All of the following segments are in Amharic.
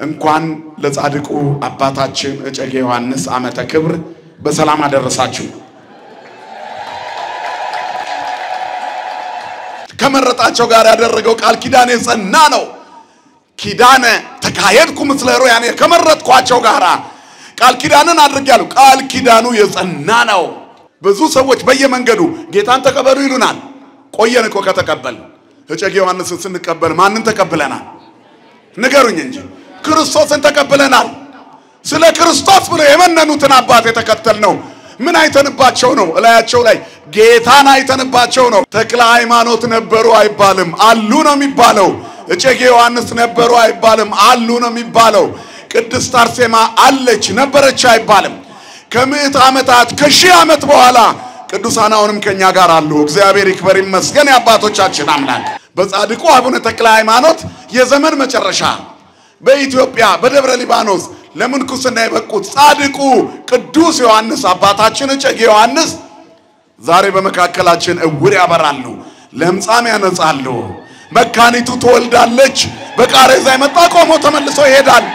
እንኳን ለጻድቁ አባታችን እጨጌ ዮሐንስ ዓመተ ክብር በሰላም አደረሳችሁ። ከመረጣቸው ጋር ያደረገው ቃል ኪዳን የጸና ነው። ኪዳነ ተካሄድኩ ምስለ ሮያኔ ከመረጥኳቸው ጋር ቃል ኪዳንን አድርጌያለሁ። ቃል ኪዳኑ የጸና ነው። ብዙ ሰዎች በየመንገዱ ጌታን ተቀበሉ ይሉናል። ቆየን እኮ ከተቀበል እጨጌ ዮሐንስን ስንቀበል ማንን ተቀበለናል? ንገሩኝ እንጂ ክርስቶስን ተቀበለናል። ስለ ክርስቶስ ብለው የመነኑትን አባት የተከተልነው ምን አይተንባቸው ነው? እላያቸው ላይ ጌታን አይተንባቸው ነው። ተክለ ሃይማኖት ነበሩ አይባልም፣ አሉ ነው የሚባለው። እጨጌ ዮሐንስ ነበሩ አይባልም፣ አሉ ነው የሚባለው። ቅድስት አርሴማ አለች ነበረች አይባልም። ከምዕት ዓመታት ከሺህ ዓመት በኋላ ቅዱሳን አሁንም ከኛ ጋር አሉ። እግዚአብሔር ይክበር ይመስገን የአባቶቻችን አምላክ። በጻድቁ አቡነ ተክለ ሃይማኖት የዘመን መጨረሻ በኢትዮጵያ በደብረ ሊባኖስ ለምንኩስና የበቁት ጻድቁ ቅዱስ ዮሐንስ አባታችን እጨጌ ዮሐንስ ዛሬ በመካከላችን እውር ያበራሉ፣ ለምጻም ያነጻሉ። መካኒቱ ትወልዳለች። በቃሬዛ የመጣ ቆሞ ተመልሶ ይሄዳል።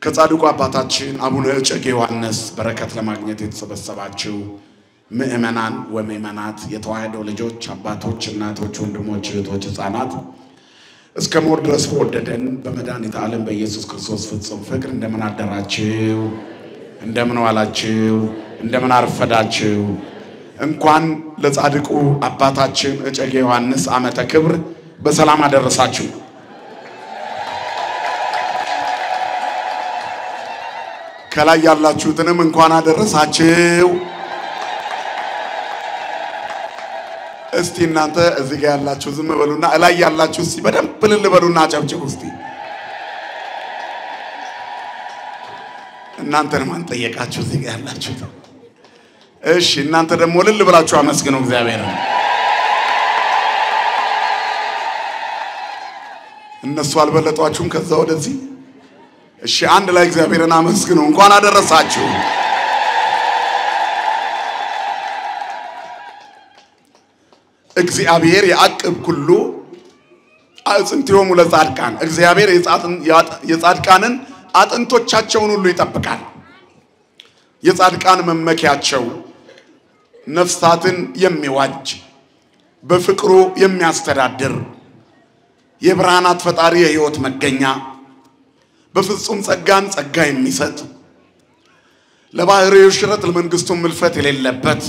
ከጻድቁ አባታችን አቡነ እጨጌ ዮሐንስ በረከት ለማግኘት የተሰበሰባችሁ ምእመናን ወምእመናት የተዋህዶ ልጆች አባቶች እናቶች ወንድሞች እህቶች ሕፃናት እስከ ሞት ድረስ ወደደን በመድኃኒተ ዓለም በኢየሱስ ክርስቶስ ፍጹም ፍቅር እንደምን አደራችሁ? እንደምን ዋላችሁ? እንደምን አረፈዳችሁ? እንኳን ለጻድቁ አባታችን እጨጌ ዮሐንስ ዓመተ ክብር በሰላም አደረሳችሁ። ከላይ ያላችሁትንም እንኳን አደረሳችሁ። እስቲ እናንተ እዚህ ጋር ያላችሁ ዝም በሉና እላይ ያላችሁ እስቲ በደንብ ልል በሉና አጨብጭቡ እስቲ። እናንተን ማን ጠየቃችሁ? እዚህ ጋር ያላችሁት እሺ፣ እናንተ ደግሞ ልል ብላችሁ አመስግኑ እግዚአብሔርን። እነሱ አልበለጧችሁም ከዛ ወደዚህ? እሺ፣ አንድ ላይ እግዚአብሔርን አመስግኑ። እንኳን አደረሳችሁ። እግዚአብሔር ያዕቅብ ኩሉ አጥንቲሆሙ ለጻድቃን። እግዚአብሔር የጻድቃንን አጥንቶቻቸውን ሁሉ ይጠብቃል። የጻድቃን መመኪያቸው ነፍሳትን የሚዋጅ በፍቅሩ የሚያስተዳድር የብርሃናት ፈጣሪ የሕይወት መገኛ በፍጹም ጸጋን ጸጋ የሚሰጥ ለባህሪው ሽረት ለመንግስቱ ምልፈት የሌለበት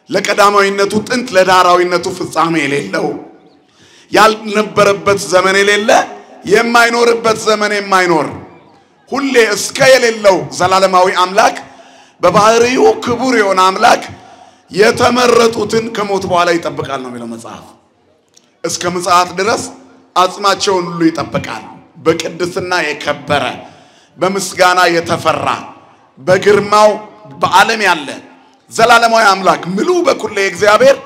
ለቀዳማዊነቱ ጥንት ለዳራዊነቱ ፍጻሜ የሌለው ያልነበረበት ዘመን የሌለ የማይኖርበት ዘመን የማይኖር ሁሌ እስከ የሌለው ዘላለማዊ አምላክ በባህሪው ክቡር የሆነ አምላክ የተመረጡትን ከሞት በኋላ ይጠብቃል ነው የሚለው መጽሐፍ። እስከ ምጽአት ድረስ አጽማቸውን ሁሉ ይጠብቃል። በቅድስና የከበረ በምስጋና የተፈራ በግርማው በዓለም ያለ ዘላለማዊ አምላክ ምሉ በኩል እግዚአብሔር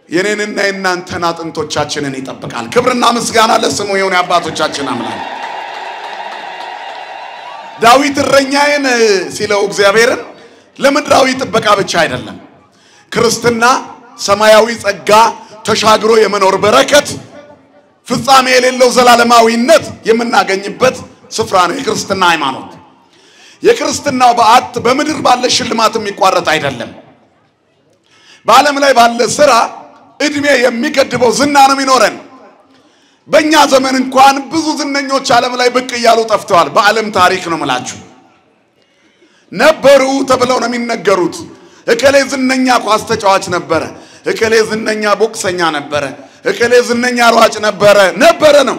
የኔንና የናንተን አጥንቶቻችንን ይጠብቃል። ክብርና ምስጋና ለስሙ ይሁን የአባቶቻችን አምላክ። ዳዊት እረኛዬን ሲለው እግዚአብሔርን ለምድራዊ ጥበቃ ብቻ አይደለም፣ ክርስትና ሰማያዊ ጸጋ ተሻግሮ የመኖር በረከት ፍጻሜ የሌለው ዘላለማዊነት የምናገኝበት ስፍራ ነው የክርስትና ሃይማኖት። የክርስትናው በአት በምድር ባለ ሽልማት የሚቋረጥ አይደለም። በዓለም ላይ ባለ ስራ እድሜ የሚገድበው ዝና ነው የሚኖረን። በእኛ ዘመን እንኳን ብዙ ዝነኞች ዓለም ላይ ብቅ እያሉ ጠፍተዋል። በዓለም ታሪክ ነው የምላችሁ ነበሩ ተብለው ነው የሚነገሩት። እከሌ ዝነኛ ኳስ ተጫዋች ነበረ፣ እከሌ ዝነኛ ቦክሰኛ ነበረ፣ እከሌ ዝነኛ ሯጭ ነበረ ነው።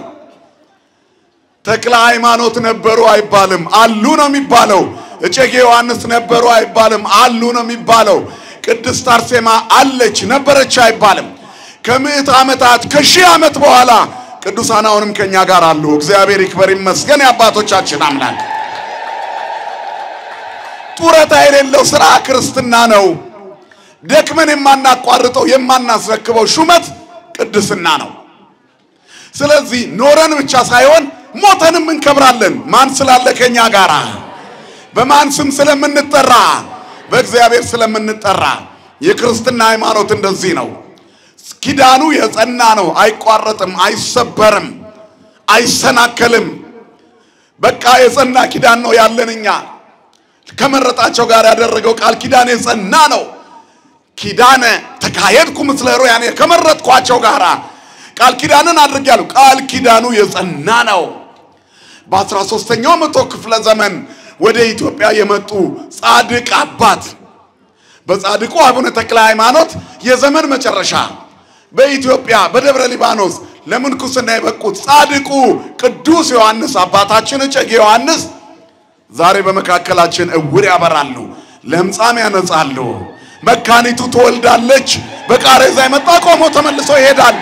ተክለ ሃይማኖት ነበሩ አይባልም፣ አሉ ነው የሚባለው። እጨጌ ዮሐንስ ነበሩ አይባልም፣ አሉ ነው የሚባለው። ቅድስት አርሴማ አለች ነበረች አይባልም። ከምዕት ዓመታት ከሺህ ዓመት በኋላ ቅዱሳን አሁንም ከኛ ጋር አሉ። እግዚአብሔር ይክበር ይመስገን የአባቶቻችን አምላክ። ጡረታ የሌለው ስራ ክርስትና ነው። ደክመን የማናቋርጠው የማናስረክበው ሹመት ቅድስና ነው። ስለዚህ ኖረን ብቻ ሳይሆን ሞተንም እንከብራለን። ማን ስላለ ከኛ ጋራ? በማን ስም ስለምንጠራ? በእግዚአብሔር ስለምንጠራ የክርስትና ሃይማኖት እንደዚህ ነው ኪዳኑ የጸና ነው አይቋረጥም አይሰበርም አይሰናከልም በቃ የጸና ኪዳን ነው ያለንኛ ከመረጣቸው ጋር ያደረገው ቃል ኪዳን የጸና ነው ኪዳነ ተካሄድኩ ምስለ ሮያኔ ከመረጥኳቸው ጋር ቃል ኪዳንን አድርጌያለሁ ቃል ኪዳኑ የጸና ነው በ13ኛው መቶ ክፍለ ዘመን ወደ ኢትዮጵያ የመጡ ጻድቅ አባት በጻድቁ አቡነ ተክለ ሃይማኖት የዘመን መጨረሻ በኢትዮጵያ በደብረ ሊባኖስ ለምንኩስና የበቁት ጻድቁ ቅዱስ ዮሐንስ አባታችን እጨጌ ዮሐንስ ዛሬ በመካከላችን እውር ያበራሉ ለምጻም ያነጻሉ መካኒቱ ትወልዳለች በቃሬዛ የመጣ ቆሞ ተመልሶ ይሄዳል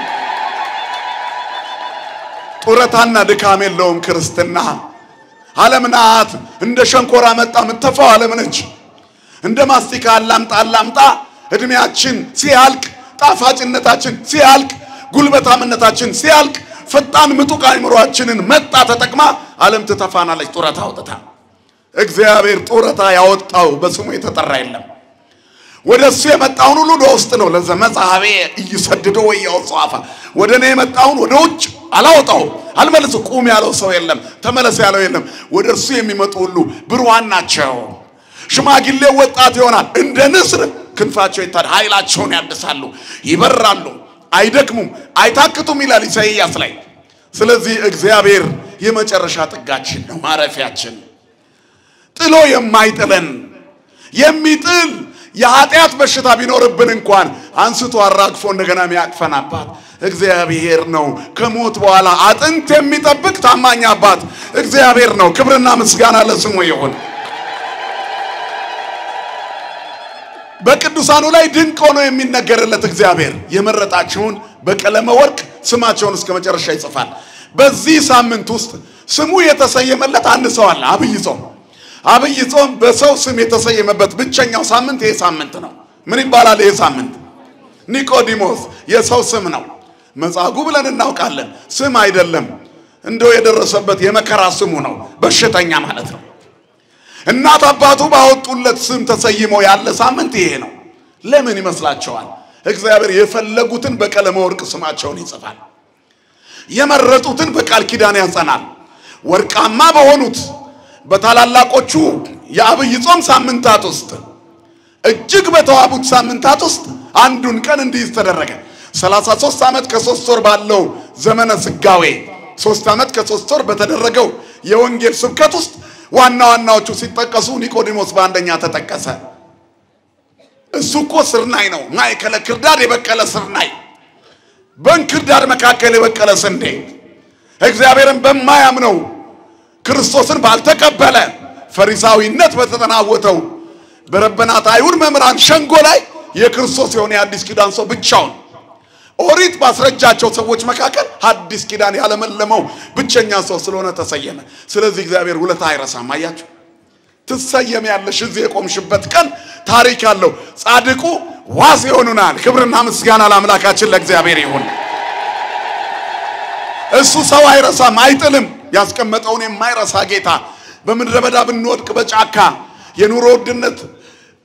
ጡረታና ድካም የለውም ክርስትና ዓለምናት እንደ ሸንኮራ መጣ ምትተፋው ዓለም ነች እንደ ማስቲካ አላምጣ እድሜያችን ሲያልቅ ጣፋጭነታችን ሲያልቅ ጉልበታምነታችን ሲያልቅ ፈጣን ምጡቅ አይምሮአችንን መጣ ተጠቅማ ዓለም ትተፋናለች ጡረታ አውጥታ እግዚአብሔር ጡረታ ያወጣው በስሙ የተጠራ የለም ወደሱ የመጣውን ሁሉ ወስጥ ነው ለዘመጻሐቤ ይሰድዶ ወያውጻፋ ወደኔ የመጣውን ወደ ውጭ አላወጣው አልመለሱ ቁም ያለው ሰው የለም ተመለስ ያለው የለም ወደሱ የሚመጡ ሁሉ ብሩሃን ናቸው ሽማግሌ ወጣት ይሆናል እንደ ንስር ክንፋቸው ይታድ ኃይላቸውን ያድሳሉ ይበራሉ አይደክሙም አይታክቱም ይላል ኢሳይያስ ላይ ስለዚህ እግዚአብሔር የመጨረሻ ጥጋችን ነው ማረፊያችን ጥሎ የማይጥለን የሚጥል የኃጢአት በሽታ ቢኖርብን እንኳን አንስቶ አራግፎ እንደገና የሚያቅፈን አባት እግዚአብሔር ነው ከሞት በኋላ አጥንት የሚጠብቅ ታማኝ አባት እግዚአብሔር ነው ክብርና ምስጋና ለስሙ ይሁን በቅዱሳኑ ላይ ድንቅ ሆኖ የሚነገርለት እግዚአብሔር የመረጣቸውን በቀለመ ወርቅ ስማቸውን እስከ መጨረሻ ይጽፋል በዚህ ሳምንት ውስጥ ስሙ የተሰየመለት አንድ ሰው አለ አብይ ጾም በሰው ስም የተሰየመበት ብቸኛው ሳምንት ይሄ ሳምንት ነው ምን ይባላል ይሄ ሳምንት ኒቆዲሞስ የሰው ስም ነው መጻጉ ብለን እናውቃለን ስም አይደለም እንደው የደረሰበት የመከራ ስሙ ነው በሽተኛ ማለት ነው እናት አባቱ ባወጡለት ስም ተሰይሞ ያለ ሳምንት ይሄ ነው ለምን ይመስላችኋል እግዚአብሔር የፈለጉትን በቀለመ ወርቅ ስማቸውን ይጽፋል የመረጡትን በቃል ኪዳን ያጸናል ወርቃማ በሆኑት በታላላቆቹ የአብይ ጾም ሳምንታት ውስጥ እጅግ በተዋቡት ሳምንታት ውስጥ አንዱን ቀን እንዲህ ተደረገ 33 ዓመት ከ3 ወር ባለው ዘመነ ስጋዌ 3 ዓመት ከ3 ወር በተደረገው የወንጌል ስብከት ውስጥ ዋናዎቹ ሲጠቀሱ ኒቆዲሞስ በአንደኛ ተጠቀሰ እሱኮ ስርናይ ነው ማይከለ ክርዳድ የበቀለ ስርናይ በእንክርዳድ መካከል የበቀለ ስንዴ እግዚአብሔርን በማያምነው ክርስቶስን ባልተቀበለ ፈሪሳዊነት በተጠናወተው በረበናት አይሁድ መምራን ሸንጎ ላይ የክርስቶስ የሆነ አዲስ ኪዳን ሰው ብቻውን ኦሪት ባስረጃቸው ሰዎች መካከል አዲስ ኪዳን ያለመለመው ብቸኛ ሰው ስለሆነ ተሰየመ ስለዚህ እግዚአብሔር ውለታ አይረሳም አያችሁ ትሰየም ያለሽ እዚህ የቆምሽበት ቀን ታሪክ ያለው ጻድቁ ዋስ ይሆኑናል ክብርና ምስጋና ለአምላካችን ለእግዚአብሔር ይሁን እሱ ሰው አይረሳም አይጥልም ያስቀመጠውን የማይረሳ ጌታ በምድረ በዳ ብንወድቅ በጫካ የኑሮ ውድነት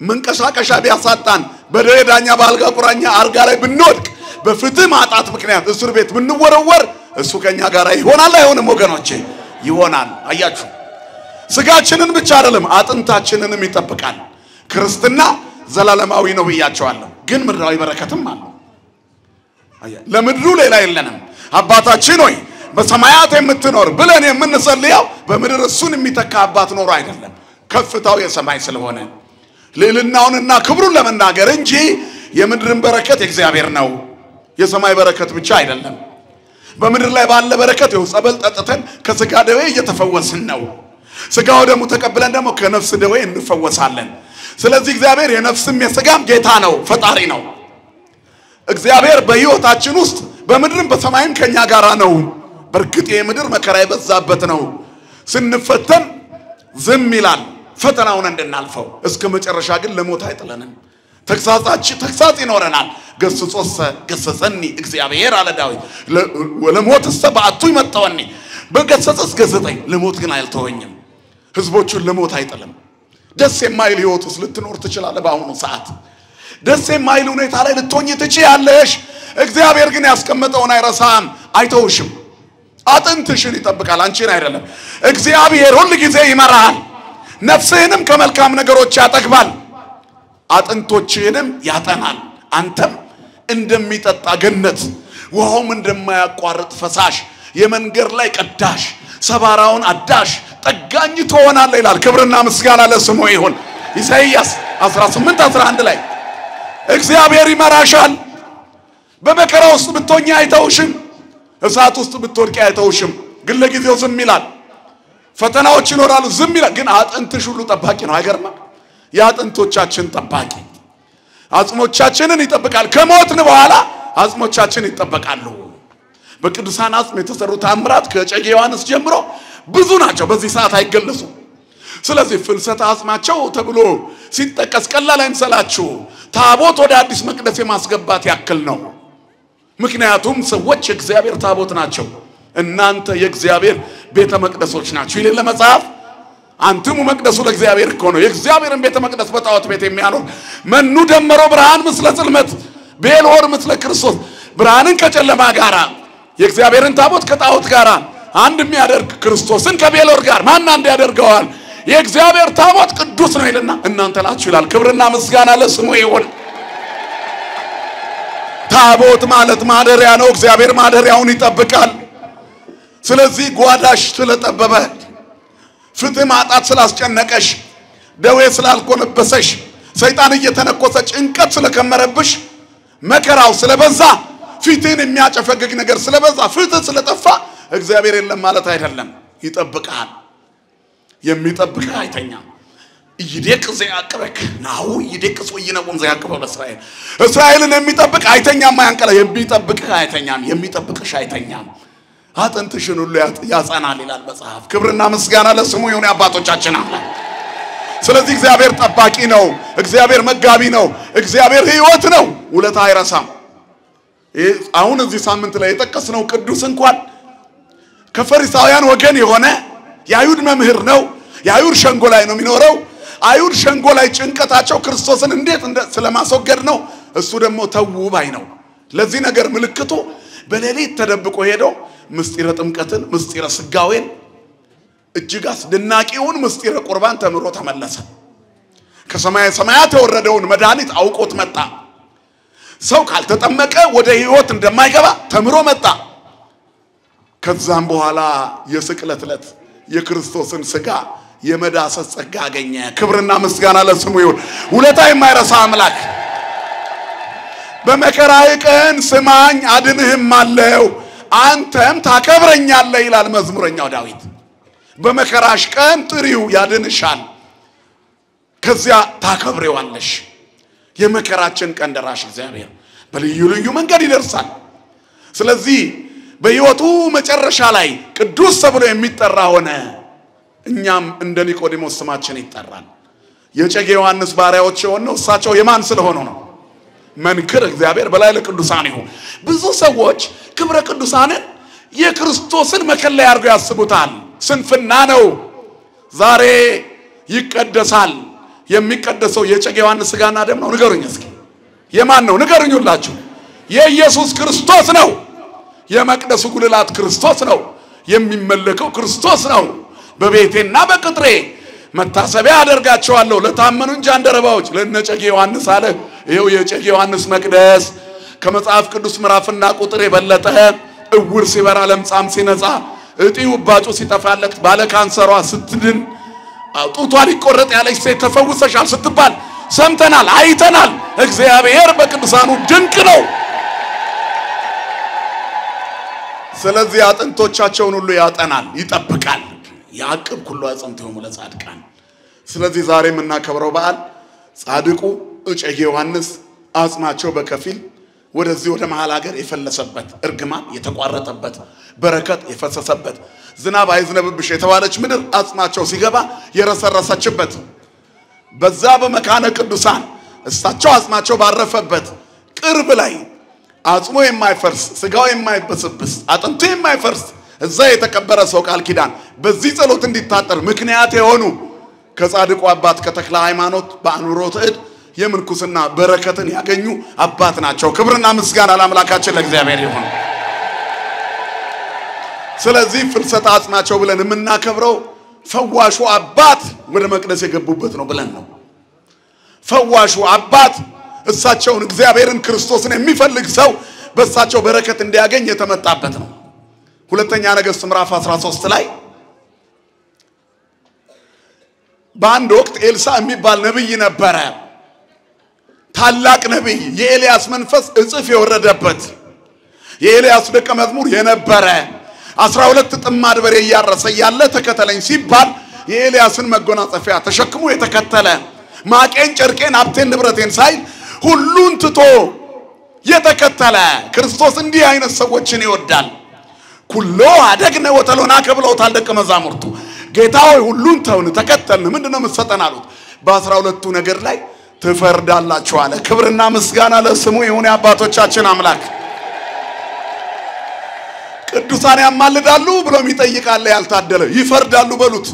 መንቀሳቀሻ ቢያሳጣን በደረዳኛ ባልጋ ቁራኛ አርጋ ላይ ብንወድቅ በፍትህ ማጣት ምክንያት እስር ቤት ብንወረወር እሱ ከኛ ጋር ይሆናል አይሆንም ወገኖቼ ይሆናል አያችሁ ስጋችንን ብቻ አይደለም አጥንታችንንም ይጠብቃል ክርስትና ዘላለማዊ ነው ብያቸዋለሁ ግን ምድራዊ በረከትም አለው ለምድሩ ሌላ የለንም አባታችን ሆይ በሰማያት የምትኖር ብለን የምንጸልየው በምድር እሱን የሚተካ አባት ኖሮ አይደለም ከፍታው የሰማይ ስለሆነ ልዕልናውንና ክብሩን ለመናገር እንጂ የምድርን በረከት እግዚአብሔር ነው የሰማይ በረከት ብቻ አይደለም በምድር ላይ ባለ በረከት ጸበል ጠጥተን ከስጋ ደዌ እየተፈወስን ነው ስጋው ደግሞ ተቀብለን ደግሞ ከነፍስ ደዌ እንፈወሳለን ስለዚህ እግዚአብሔር የነፍስም የስጋም ጌታ ነው ፈጣሪ ነው እግዚአብሔር በሕይወታችን ውስጥ በምድርም በሰማይም ከኛ ጋራ ነው በርግጥ የምድር መከራ የበዛበት ነው ስንፈተን ዝም ይላል ፈተናውን እንድናልፈው እስከ መጨረሻ ግን ለሞት አይጥለንም ተግሳጽ ይኖረናል ገስጾስ ገሰጸኒ እግዚአብሔር አለ ዳዊት ለሞት ሰባቱ ይመጣውኒ በገሰጸስ ገሰጠኝ ለሞት ግን አይልተወኝም ህዝቦቹን ለሞት አይጥልም ደስ የማይል ህይወት ውስጥ ልትኖር ትችላለህ በአሁኑ ሰዓት ደስ የማይል ሁኔታ ላይ ልትሆኚ ትችያለሽ እግዚአብሔር ግን ያስቀመጠውን አይረሳም አይተውሽም አጥንትሽን ይጠብቃል አንቺን አይደለም እግዚአብሔር ሁሉ ጊዜ ይመራል ነፍስህንም ከመልካም ነገሮች ያጠግባል አጥንቶችህንም ያጠናል አንተም እንደሚጠጣ ገነት ውሃውም እንደማያቋርጥ ፈሳሽ የመንገር ላይ ቀዳሽ ሰባራውን አዳሽ ጠጋኝ ትሆናለህ ይላል ክብርና ምስጋና ለስሙ ይሁን ኢሳይያስ 18:11 ላይ እግዚአብሔር ይመራሻል በመከራ ውስጥ ብትሆኚ አይተውሽም እሳት ውስጥ ብትወድቂ አይተውሽም ግን ለጊዜው ዝም ይላል ፈተናዎች ይኖራሉ ዝም ይላል ግን አጥንትሽ ሁሉ ጠባቂ ነው አይገርማ ያጥንቶቻችን ጠባቂ አጽሞቻችንን ይጠብቃል ከሞትን በኋላ አጽሞቻችን ይጠበቃሉ በቅዱሳን አጽም የተሰሩ ታምራት ከጨጌ ዮሐንስ ጀምሮ ብዙ ናቸው በዚህ ሰዓት አይገለጹ ስለዚህ ፍልሰተ አጽማቸው ተብሎ ሲጠቀስ ቀላል አይምሰላችሁ ታቦት ወደ አዲስ መቅደስ የማስገባት ያክል ነው ምክንያቱም ሰዎች የእግዚአብሔር ታቦት ናቸው እናንተ የእግዚአብሔር ቤተ መቅደሶች ናችሁ ይላል መጽሐፍ አንተሙ መቅደሱ ለእግዚአብሔር እኮ ነው የእግዚአብሔርን ቤተ መቅደስ በጣዖት ቤት የሚያኖር መኑ ደመሮ ብርሃን ምስለ ጽልመት ቤልሆር ምስለ ክርስቶስ ብርሃንን ከጨለማ ጋራ የእግዚአብሔርን ታቦት ከጣዖት ጋራ አንድ የሚያደርግ ክርስቶስን ከቤልሆር ጋር ማን አንድ ያደርገዋል የእግዚአብሔር ታቦት ቅዱስ ነው ይልና እናንተ ናችሁ ይላል ክብርና ምስጋና ለስሙ ይሁን ታቦት ማለት ማደሪያ ነው እግዚአብሔር ማደሪያውን ይጠብቃል ስለዚህ ጓዳሽ ስለጠበበ ፍትህ ማጣት ስላስጨነቀሽ ደዌ ስላልቆነበሰሽ ሰይጣን እየተነኮሰ ጭንቀት ስለከመረብሽ መከራው ስለበዛ ፊትን የሚያጨፈግግ ነገር ስለበዛ ፍትህ ስለጠፋ እግዚአብሔር የለም ማለት አይደለም ይጠብቃል የሚጠብቅ አይተኛም ይደቅስ ያቀበክ ናው ይደቅስ ወይነቁም ዘያቀበው እስራኤልን የሚጠብቅ አይተኛም ማያንቀላ የሚጠብቅ አይተኛም የሚጠብቅሽ አይተኛም አጥንትሽን ሁሉ ያጸናል ይላል መጽሐፍ ክብርና ምስጋና ለስሙ ይሁን አባቶቻችን አምላክ ስለዚህ እግዚአብሔር ጠባቂ ነው እግዚአብሔር መጋቢ ነው እግዚአብሔር ሕይወት ነው ውለታ አይረሳም አሁን እዚህ ሳምንት ላይ የተጠቀስነው ቅዱስ እንኳን ከፈሪሳውያን ወገን የሆነ የአይሁድ መምህር ነው የአይሁድ ሸንጎ ላይ ነው የሚኖረው አይሁድ ሸንጎ ላይ ጭንቀታቸው ክርስቶስን እንዴት ስለማስወገድ ነው እሱ ደግሞ ተውባይ ነው ለዚህ ነገር ምልክቱ በሌሊት ተደብቆ ሄዶ ምስጢረ ጥምቀትን ምስጢረ ስጋዌን እጅግ አስደናቂውን ምስጢረ ቁርባን ተምሮ ተመለሰ ከሰማይ ሰማያት የወረደውን መድኃኒት አውቆት መጣ ሰው ካልተጠመቀ ወደ ሕይወት እንደማይገባ ተምሮ መጣ ከዛም በኋላ የስቅለት ዕለት የክርስቶስን ስጋ የመዳሰስ ጸጋ አገኘ ክብርና ምስጋና ለስሙ ይሁን ውለታ የማይረሳ አምላክ በመከራዬ ቀን ስማኝ አድንህም አለው አንተም ታከብረኛለህ ይላል መዝሙረኛው ዳዊት በመከራሽ ቀን ጥሪው ያድንሻል ከዚያ ታከብሬዋለሽ የመከራችን ቀን ደራሽ እግዚአብሔር በልዩ ልዩ መንገድ ይደርሳል ስለዚህ በሕይወቱ መጨረሻ ላይ ቅዱስ ተብሎ የሚጠራ ሆነ እኛም እንደ ኒቆዲሞስ ስማችን ይጠራል የጨጌ ዮሐንስ ባሪያዎች ሆነው እሳቸው የማን ስለሆኑ ነው መንክር እግዚአብሔር በላይ ለቅዱሳን ይሁን ብዙ ሰዎች ክብረ ቅዱሳንን የክርስቶስን መከለያ አድርገው ያስቡታል ስንፍና ነው ዛሬ ይቀደሳል የሚቀደሰው የጨጌ ዮሐንስ ስጋና ደም ነው ንገሩኝ እስኪ የማን ነው ንገሩኝላችሁ የኢየሱስ ክርስቶስ ነው የመቅደሱ ጉልላት ክርስቶስ ነው የሚመለከው ክርስቶስ ነው በቤቴና በቅጥሬ መታሰቢያ አደርጋቸዋለሁ ለታመኑ እንጂ አንደረባዎች ለነጨጌ ዮሐንስ አለ ይሄው የጨጌ ዮሐንስ መቅደስ ከመጽሐፍ ቅዱስ ምዕራፍና ቁጥር የበለጠ እውር ሲበራ ለምጻም ሲነጻ እጢው ባጩ ሲጠፋለት ባለ ካንሰሯ ስትድን ጡቷ ሊቆረጥ ያለች ሴት ተፈውሰሻል ስትባል ሰምተናል አይተናል እግዚአብሔር በቅዱሳኑ ድንቅ ነው ስለዚህ አጥንቶቻቸውን ሁሉ ያጠናል ይጠብቃል ያዕቆብ ሁሉ አጽንተው ለጻድቃን ስለዚህ ዛሬ የምናከብረው በዓል ጻድቁ እጨጌ ዮሐንስ አጽማቸው በከፊል ወደዚህ ወደ መሃል ሀገር የፈለሰበት እርግማን የተቋረጠበት በረከት የፈሰሰበት ዝናብ አይዝነብብሽ የተባለች ምድር አጽማቸው ሲገባ የረሰረሰችበት በዛ በመካነ ቅዱሳን እሳቸው አጽማቸው ባረፈበት ቅርብ ላይ አጽሞ የማይፈርስ ስጋው የማይበስብስ አጥንቱ የማይፈርስ እዛ የተቀበረ ሰው ቃል ኪዳን በዚህ ጸሎት እንዲታጠር ምክንያት የሆኑ ከጻድቁ አባት ከተክለ ሃይማኖት በአኑሮት እድ የምንኩስና በረከትን ያገኙ አባት ናቸው። ክብርና ምስጋና ለአምላካችን ለእግዚአብሔር ይሁን። ስለዚህ ፍልሰታ አጽናቸው ብለን የምናከብረው ፈዋሹ አባት ወደ መቅደስ የገቡበት ነው ብለን ነው። ፈዋሹ አባት እሳቸውን እግዚአብሔርን ክርስቶስን የሚፈልግ ሰው በእሳቸው በረከት እንዲያገኝ የተመጣበት ነው። ሁለተኛ ነገሥት ምዕራፍ 13 ላይ በአንድ ወቅት ኤልሳ የሚባል ነብይ ነበረ። ታላቅ ነብይ፣ የኤልያስ መንፈስ እጽፍ የወረደበት የኤልያስ ደቀ መዝሙር የነበረ 12 ጥማድ በሬ ያረሰ ያለ ተከተለኝ ሲባል የኤልያስን መጎናጸፊያ ተሸክሞ የተከተለ ማቄን ጨርቄን ሀብቴን ንብረቴን ሳይል ሁሉን ትቶ የተከተለ ክርስቶስ እንዲህ አይነት ሰዎችን ይወዳል። ኩሎ አደግነ ወተሎና ከብለውታል ደቀ መዛሙርቱ። ጌታ ሆይ ሁሉን ተውን ተከተልን፣ ምንድነው የምትሰጠን አሉት። በ12ቱ ነገር ላይ ትፈርዳላችሁ አለ። ክብርና ምስጋና ለስሙ ይሁን የአባቶቻችን አምላክ። ቅዱሳን ያማልዳሉ ብሎ የሚጠይቃለ ያልታደለ ይፈርዳሉ በሉት።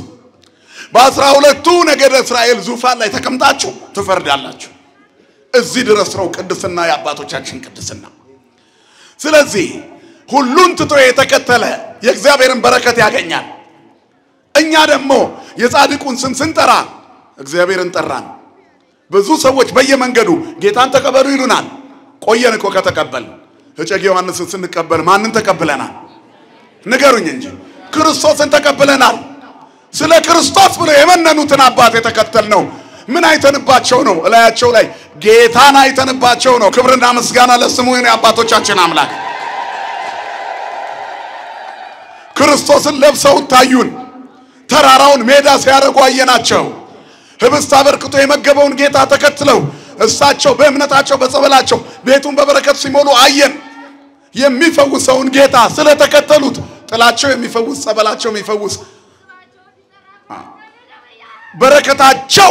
በ12ቱ ነገደ እስራኤል ዙፋን ላይ ተቀምጣችሁ ትፈርዳላችሁ። እዚህ ድረስ ነው ቅድስና የአባቶቻችን ቅድስና። ስለዚህ ሁሉን ትቶ የተከተለ የእግዚአብሔርን በረከት ያገኛል። እኛ ደግሞ የጻድቁን ስም ስንጠራ እግዚአብሔርን ጠራን። ብዙ ሰዎች በየመንገዱ ጌታን ተቀበሉ ይሉናል። ቆየን እኮ ከተቀበል እጨጌ ዮሐንስን ስንቀበል ማንን ተቀብለናል? ንገሩኝ እንጂ ክርስቶስን ተቀብለናል። ስለ ክርስቶስ ብሎ የመነኑትን አባት የተከተልነው ምን አይተንባቸው ነው? እላያቸው ላይ ጌታን አይተንባቸው ነው። ክብርና ምስጋና ለስሙ ይሁን የአባቶቻችን አምላክ። ክርስቶስን ለብሰው ታዩን። ተራራውን ሜዳ ሲያደርጉ አየናቸው። ህብስት አበርክቶ የመገበውን ጌታ ተከትለው እሳቸው በእምነታቸው በጸበላቸው ቤቱን በበረከት ሲሞሉ አየን። የሚፈውሰውን ጌታ ስለተከተሉት ጥላቸው የሚፈውስ ጸበላቸው የሚፈውስ በረከታቸው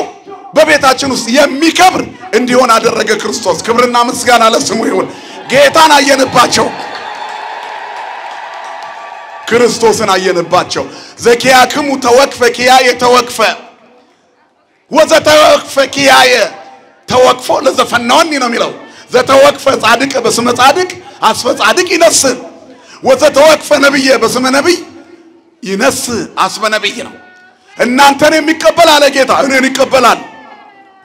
በቤታችን ውስጥ የሚከብር እንዲሆን አደረገ ክርስቶስ። ክብርና ምስጋና ለስሙ ይሁን። ጌታን አየንባቸው፣ ክርስቶስን አየንባቸው። ዘኪያክሙ ተወክፈ ኪያየ ተወክፈ ወዘተወክፈ ኪያየ ተወክፎ ለዘፈናውን ነው የሚለው። ዘተወክፈ ጻድቅ በስመ ጻድቅ አስፈ ጻድቅ ይነስ ወዘተወክፈ ነብይ በስመ ነብይ ይነስ አስፈ ነብይ ነው። እናንተን የሚቀበል አለ ጌታ እኔን ይቀበላል።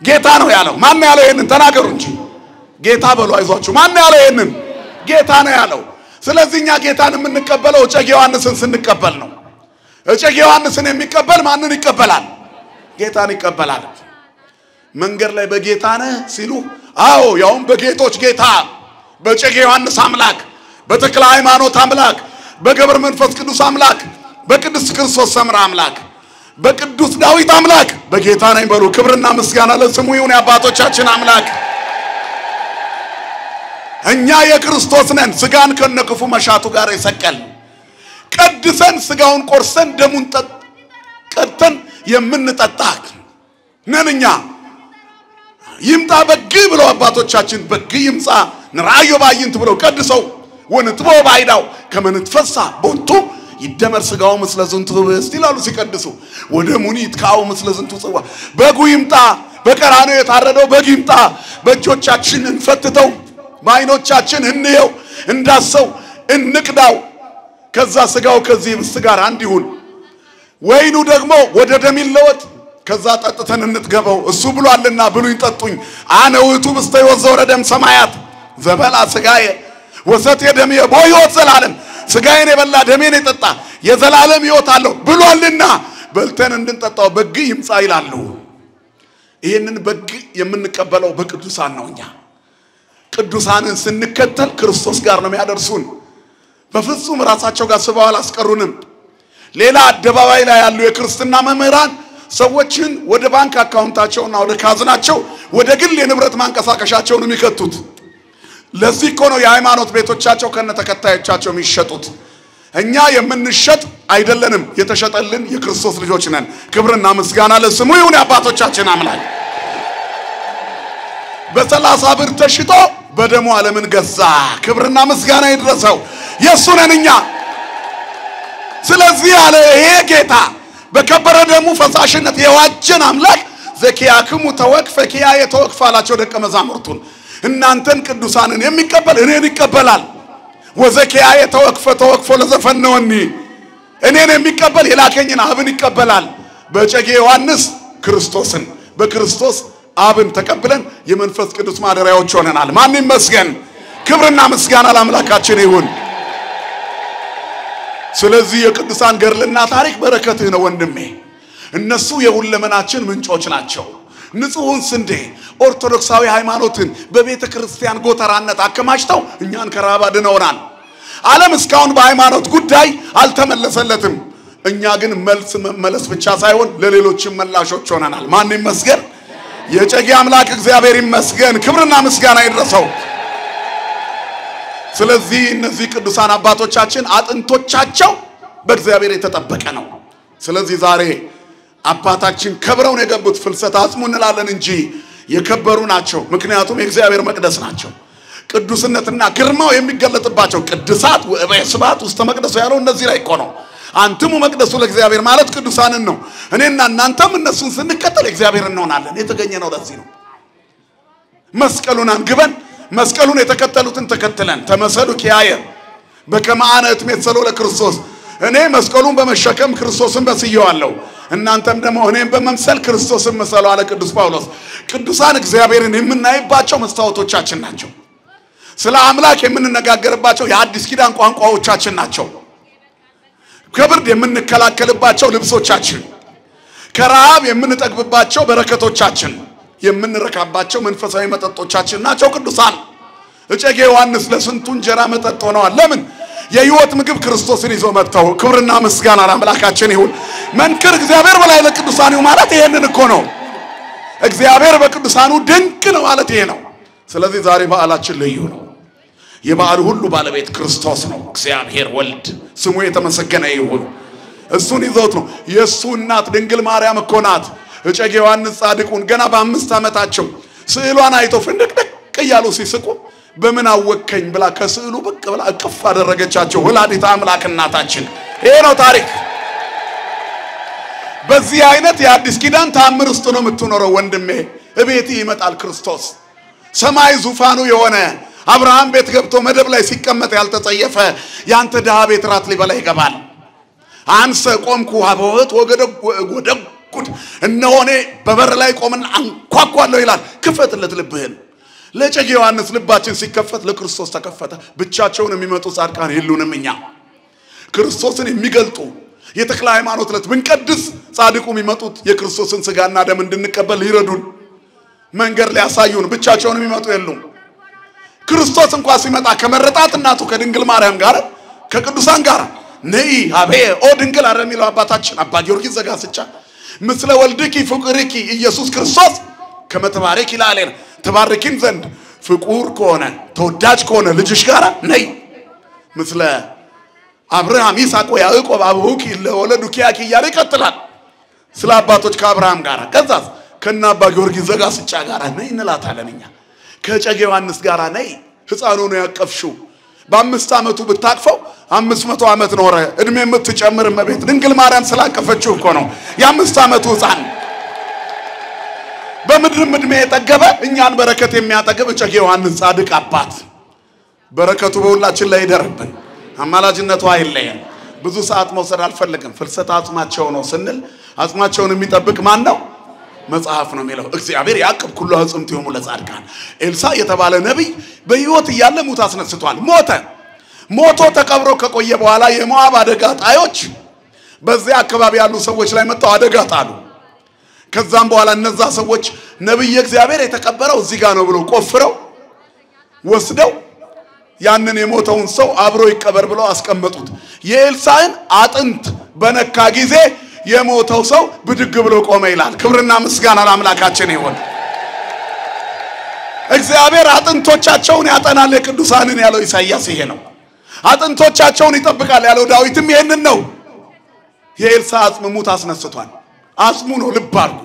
ጌታ ነው ያለው። ማን ያለው? ይሄንን ተናገሩ እንጂ ጌታ በሉ አይዟችሁ። ማን ያለው? ይሄንን ጌታ ነው ያለው። ስለዚህ እኛ ጌታን የምንቀበለው እጨጌ ዮሐንስን ስንቀበል ነው። እጨጌ ዮሐንስን የሚቀበል ማንን ይቀበላል? ጌታን ይቀበላል። መንገድ ላይ በጌታ ነህ ሲሉ አዎ ያውም በጌቶች ጌታ በእጨጌ ዮሐንስ አምላክ፣ በተክለ ሃይማኖት አምላክ፣ በገብረ መንፈስ ቅዱስ አምላክ፣ በቅዱስ ክርስቶስ ሰምራ አምላክ፣ በቅዱስ ዳዊት አምላክ በጌታ ነኝ በሉ። ክብርና ምስጋና ለስሙ ይሁን የአባቶቻችን አምላክ። እኛ የክርስቶስ ነን። ስጋን ከነክፉ መሻቱ ጋር የሰቀል ቀድሰን ስጋውን ቆርሰን ደሙን ቀድተን የምንጠጣ ነን እኛ። ይምጣ በግ ብለው አባቶቻችን በግ ይምጻ ንራዮ ባይንት ብለው ቀድሰው ወንጥቦ ባይዳው ከመንትፈሳ ቦንቱ ይደመር ስጋው መስለ ዝንቱ ህብስት ይላሉ ሲቀድሱ። ወደሙኒ ይትካው መስለ ዝንቱ ጽዋ። በጉ ይምጣ፣ በቀራንዮ የታረደው በግ ይምጣ። በእጆቻችን እንፈትተው፣ በዓይኖቻችን እንየው፣ እንዳሰው እንቅዳው። ከዛ ስጋው ከዚህ ህብስት ጋር አንድ ይሁን። ወይኑ ደግሞ ወደ ደም ይለወጥ። ከዛ ጠጥተን እንትገበው። እሱ ብሏልና ብሉኝ ጠጡኝ አነ ውእቱ ህብስተ ሕይወት ዘወረደም ሰማያት ዘበላ ስጋዬ ወሰቴ ደሜ በሕይወት ዘላለም። ስጋዬን የበላ ደሜን የጠጣ የዘላለም ሕይወት አለው ብሏልና በልተን እንድንጠጣው በግ ይምጻ ይላሉ። ይሄንን በግ የምንቀበለው በቅዱሳን ነው። እኛ ቅዱሳንን ስንከተል ክርስቶስ ጋር ነው የሚያደርሱን። በፍጹም ራሳቸው ጋር ስበው አላስቀሩንም። ሌላ አደባባይ ላይ ያሉ የክርስትና መምህራን ሰዎችን ወደ ባንክ አካውንታቸውና ወደ ካዝናቸው ወደ ግል የንብረት ማንቀሳቀሻቸው ነው የሚከቱት። ለዚህ እኮ ነው የሃይማኖት ቤቶቻቸው ከነ ተከታዮቻቸው የሚሸጡት። እኛ የምንሸጥ አይደለንም፣ የተሸጠልን የክርስቶስ ልጆች ነን። ክብርና ምስጋና ለስሙ ይሁን የአባቶቻችን አምላክ። በ30 ብር ተሽጦ በደሙ ዓለምን ገዛ። ክብርና ምስጋና ይድረሰው። የሱ ነን እኛ። ስለዚህ ያለ ይሄ ጌታ በከበረ ደሙ ፈሳሽነት የዋጀን አምላክ ዘኪያክሙ ተወክፈ ኪያየ ተወክፈ አላቸው ደቀ መዛሙርቱን። እናንተን ቅዱሳንን የሚቀበል እኔን ይቀበላል። ወዘኪያየ ተወክፈ ተወክፎ ለዘፈነወኒ እኔን የሚቀበል የላከኝን አብን ይቀበላል። በጨጌ ዮሐንስ ክርስቶስን በክርስቶስ አብን ተቀብለን የመንፈስ ቅዱስ ማደሪያዎች ሆነናል። ማን ይመስገን? ክብርና ምስጋና ለአምላካችን ይሁን። ስለዚህ የቅዱሳን ገድልና ታሪክ በረከትህ ነው ወንድሜ። እነሱ የሁለመናችን ምንጮች ናቸው። ንጹሑን ስንዴ ኦርቶዶክሳዊ ሃይማኖትን በቤተ ክርስቲያን ጎተራነት አከማችተው እኛን ከራብ አድነውናል። ዓለም እስካሁን በሃይማኖት ጉዳይ አልተመለሰለትም። እኛ ግን መመለስ ብቻ ሳይሆን ለሌሎችም መላሾች ሆነናል። ማን ይመስገን? የጨጌ አምላክ እግዚአብሔር ይመስገን። ክብርና ምስጋና ይድረሰው። ስለዚህ እነዚህ ቅዱሳን አባቶቻችን አጥንቶቻቸው በእግዚአብሔር የተጠበቀ ነው። ስለዚህ ዛሬ አባታችን ከብረው ነው የገቡት። ፍልሰት አጽሙ እንላለን እንጂ የከበሩ ናቸው። ምክንያቱም የእግዚአብሔር መቅደስ ናቸው። ቅዱስነትና ግርማው የሚገለጥባቸው ቅዱሳት ወእበየ ስብሐት ውስተ መቅደሱ ያለው እነዚህ ላይ እኮ ነው። አንተሙ መቅደሱ ለእግዚአብሔር ማለት ቅዱሳንን ነው። እኔና እናንተም እነሱን ስንከተል እግዚአብሔር እንሆናለን። የተገኘ ነው ለዚህ ነው። መስቀሉን አንግበን መስቀሉን የተከተሉትን ተከትለን ተመሰሉ ኪያየ በከመ አነ እትሜሰሎ ለክርስቶስ እኔ መስቀሉን በመሸከም ክርስቶስን በስየዋለሁ እናንተም ደግሞ እኔን በመምሰል ክርስቶስን መሰሉ አለ ቅዱስ ጳውሎስ። ቅዱሳን እግዚአብሔርን የምናይባቸው መስታወቶቻችን ናቸው። ስለ አምላክ የምንነጋገርባቸው የአዲስ ኪዳን ቋንቋዎቻችን ናቸው። ከብርድ የምንከላከልባቸው ልብሶቻችን፣ ከረሃብ የምንጠግብባቸው በረከቶቻችን፣ የምንረካባቸው መንፈሳዊ መጠጦቻችን ናቸው ቅዱሳን። እጨጌ ዮሐንስ ለስንቱ እንጀራ መጠጥ ሆነዋል። ለምን? የሕይወት ምግብ ክርስቶስን ይዞ መጥተው። ክብርና ምስጋና ለአምላካችን ይሁን። መንክር እግዚአብሔር በላይ ለቅዱሳኑ ማለት ይሄንን እኮ ነው። እግዚአብሔር በቅዱሳኑ ድንቅ ነው ማለት ይሄ ነው። ስለዚህ ዛሬ በዓላችን ልዩ ነው። የበዓሉ ሁሉ ባለቤት ክርስቶስ ነው። እግዚአብሔር ወልድ ስሙ የተመሰገነ ይሁን። እሱን ይዘውት ነው። የእሱ እናት ድንግል ማርያም እኮ ናት። እጨጌ ዮሐንስ ጻድቁን ገና በ5 ዓመታቸው ስዕሏን አይተው ፍንድቅድቅ እያሉ ሲስቁ በምን አወከኝ ብላ ከስዕሉ ብቅ ብላ እቅፍ አደረገቻቸው። ወላዲተ አምላክ እናታችን። ይሄ ነው ታሪክ። በዚህ አይነት የአዲስ ኪዳን ተአምር ውስጥ ነው የምትኖረው ወንድሜ። እቤት ይመጣል ክርስቶስ። ሰማይ ዙፋኑ የሆነ አብርሃም ቤት ገብቶ መደብ ላይ ሲቀመጥ ያልተጸየፈ ያንተ ደሃ ቤት ራት ሊበላ ይገባል። አንሰ ቆምኩ አበወት ወደጉድ እነሆኔ በበር ላይ ቆምን አንኳኳለሁ ይላል። ክፈትለት ልብህን። ለጨጌ ዮሐንስ ልባችን ሲከፈት ለክርስቶስ ተከፈተ። ብቻቸውን የሚመጡ ጻድቃን የሉንም። እኛ ክርስቶስን የሚገልጡ የተክለ ሃይማኖት ዕለት ብንቀድስ ጻድቁ የሚመጡት የክርስቶስን ሥጋና ደም እንድንቀበል ይረዱን መንገድ ሊያሳዩን ብቻቸውን የሚመጡ የሉም። ክርስቶስ እንኳን ሲመጣ ከመረጣት እናቱ ከድንግል ማርያም ጋር ከቅዱሳን ጋር ነይ አቤ ኦ ድንግል አረ የሚለው አባታችን አባ ጊዮርጊስ ዘጋስጫ ምስለ ወልድኪ ፍቁርኪ ኢየሱስ ክርስቶስ ከመተባረክ ይላለን። ተባረኪን ዘንድ ፍቁር ከሆነ ተወዳጅ ከሆነ ልጅሽ ጋር ነይ ምስለ አብርሃም ይስሐቅ ያዕቆብ አብሁኪ ለወለዱኪ ያኪ እያለ ይቀጥላል። ስለ አባቶች ከአብርሃም ጋር ከዛስ ከና አባ ጊዮርጊስ ዘጋስጫ ጋር ነይ እንላታለን። እኛ ከጨጌ ዮሐንስ ጋር ነይ። ሕፃኑ ነው ያቀፍሽው። በ5 ዓመቱ ብታቅፈው 500 ዓመት ኖረ። እድሜ የምትጨምር እመቤት ድንግል ማርያም ስላቀፈችው እኮ ነው የ5 ዓመቱ ሕፃን። በምድርም እድሜ የጠገበ እኛን በረከት የሚያጠግብ እጨጌ ዮሐንስ ጻድቅ አባት በረከቱ በሁላችን ላይ ይደርብን። አማላጅነቱ አይለየን። ብዙ ሰዓት መውሰድ አልፈልግም። ፍልሰት አጽማቸው ነው ስንል አጽማቸውን የሚጠብቅ ማን ነው? መጽሐፍ ነው የሚለው። እግዚአብሔር ያዕቆብ ኩሉ አጽምቱ ይሁኑ ለጻድቃን። ኤልሳ የተባለ ነብይ በሕይወት እያለ ሙት አስነስቷል። ሞቶ ተቀብሮ ከቆየ በኋላ የሞዓብ አደጋ ጣዮች በዚያ አካባቢ ያሉ ሰዎች ላይ መጣው አደጋ ጣሉ። ከዛም በኋላ እነዛ ሰዎች ነብይ እግዚአብሔር የተቀበረው እዚህ ጋር ነው ብለው ቆፍረው ወስደው ያንን የሞተውን ሰው አብሮ ይቀበር ብለው አስቀመጡት። የኤልሳዕን አጥንት በነካ ጊዜ የሞተው ሰው ብድግ ብሎ ቆመ ይላል። ክብርና ምስጋና ለአምላካችን ይሁን። እግዚአብሔር አጥንቶቻቸውን ያጠናል የቅዱሳንን ያለው ኢሳይያስ ይሄ ነው። አጥንቶቻቸውን ይጠብቃል ያለው ዳዊትም ይሄንን ነው። የኤልሳዕ አጽም ሙት አስነስቷል። አጽሙ ነው ልብ አድርጉ።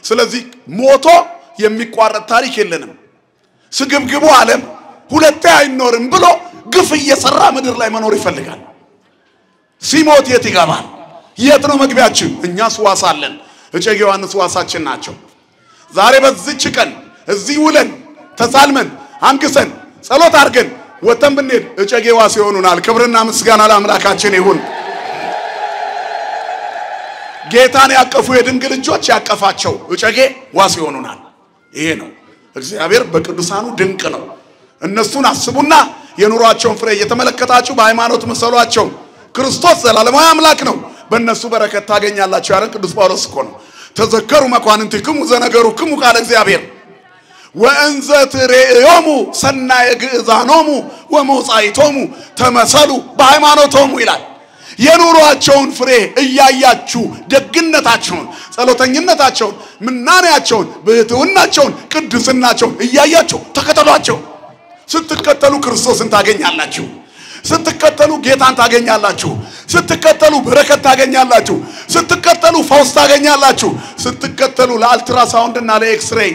ስለዚህ ሞቶ የሚቋረጥ ታሪክ የለንም። ስግብግቡ ዓለም ሁለቴ አይኖርም ብሎ ግፍ እየሰራ ምድር ላይ መኖር ይፈልጋል። ሲሞት የት ይገባል? የት ነው መግቢያችን? እኛስ ዋስ አለን። እጨጌ ዮሐንስ ዋሳችን ናቸው። ዛሬ በዚህች ቀን እዚህ ውለን ተሳልመን አንግሰን ጸሎት አድርገን ወተን ብንሄድ እጨጌ ዋስ ይሆኑናል። ክብርና ምስጋና ለአምላካችን ይሁን። ጌታን ያቀፉ የድንግል ልጆች ያቀፋቸው እጨጌ ዋስ ይሆኑናል። ይሄ ነው እግዚአብሔር በቅዱሳኑ ድንቅ ነው። እነሱን አስቡና የኑሯቸውን ፍሬ እየተመለከታችሁ በሃይማኖት መሰሏቸው። ክርስቶስ ዘላለማዊ አምላክ ነው። በእነሱ በረከት ታገኛላችሁ ያለ ቅዱስ ጳውሎስ እኮ ነው። ተዘከሩ መኳንንቲክሙ ዘነገሩክሙ ቃለ እግዚአብሔር ወእንዘ ትሬዮሙ ሰናየ ግእዛኖሙ ወመውጻኢቶሙ ተመሰሉ በሃይማኖቶሙ ይላል። የኑሯቸውን ፍሬ እያያችሁ ደግነታቸውን፣ ጸሎተኝነታቸውን፣ ምናኔያቸውን፣ ብሕትውናቸውን፣ ቅድስናቸውን እያያችሁ ተከተሏቸው። ስትከተሉ ክርስቶስን ታገኛላችሁ። ስትከተሉ ጌታን ታገኛላችሁ። ስትከተሉ በረከት ታገኛላችሁ። ስትከተሉ ፈውስ ታገኛላችሁ። ስትከተሉ ለአልትራሳውንድና ለኤክስሬይ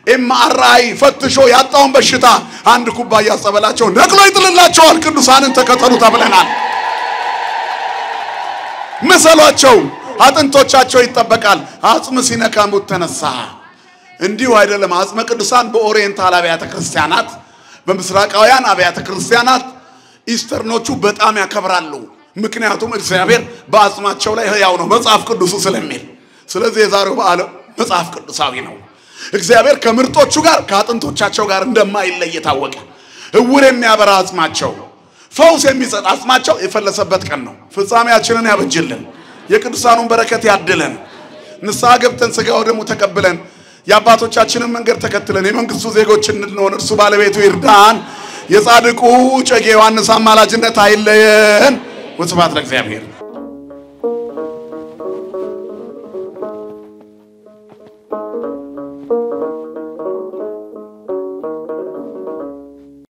ኤምአርአይ ፈትሾ ያጣውን በሽታ አንድ ኩባያ ጸበላቸው ነቅሎ ይጥልላቸዋል። ቅዱሳንን ተከተሉ ተብለናል። መሰሏቸው አጥንቶቻቸው ይጠበቃል። አጽም ሲነካ ሙት ተነሳ። እንዲሁ አይደለም። አጽመ ቅዱሳን በኦሪየንታል አብያተ ክርስቲያናት፣ በምስራቃውያን አብያተ ክርስቲያናት ኢስተርኖቹ በጣም ያከብራሉ። ምክንያቱም እግዚአብሔር በአጽማቸው ላይ ሕያው ነው መጽሐፍ ቅዱስ ስለሚል። ስለዚህ የዛሬው በዓል መጽሐፍ ቅዱሳዊ ነው። እግዚአብሔር ከምርጦቹ ጋር ከአጥንቶቻቸው ጋር እንደማይለይ ታወቀ። እውር የሚያበራ አጽማቸው፣ ፈውስ የሚሰጥ አጽማቸው የፈለሰበት ቀን ነው። ፍጻሜያችንን ያበጅልን፣ የቅዱሳኑን በረከት ያድለን። ንስሐ ገብተን ሥጋው ደሙ ተቀብለን የአባቶቻችንን መንገድ ተከትለን የመንግስቱ ዜጎች እንድንሆን እርሱ ባለቤቱ ይርዳን። የጻድቁ እጨጌ ዮሐንስ አማላጅነት አይለየን። ወስብሐት ለእግዚአብሔር።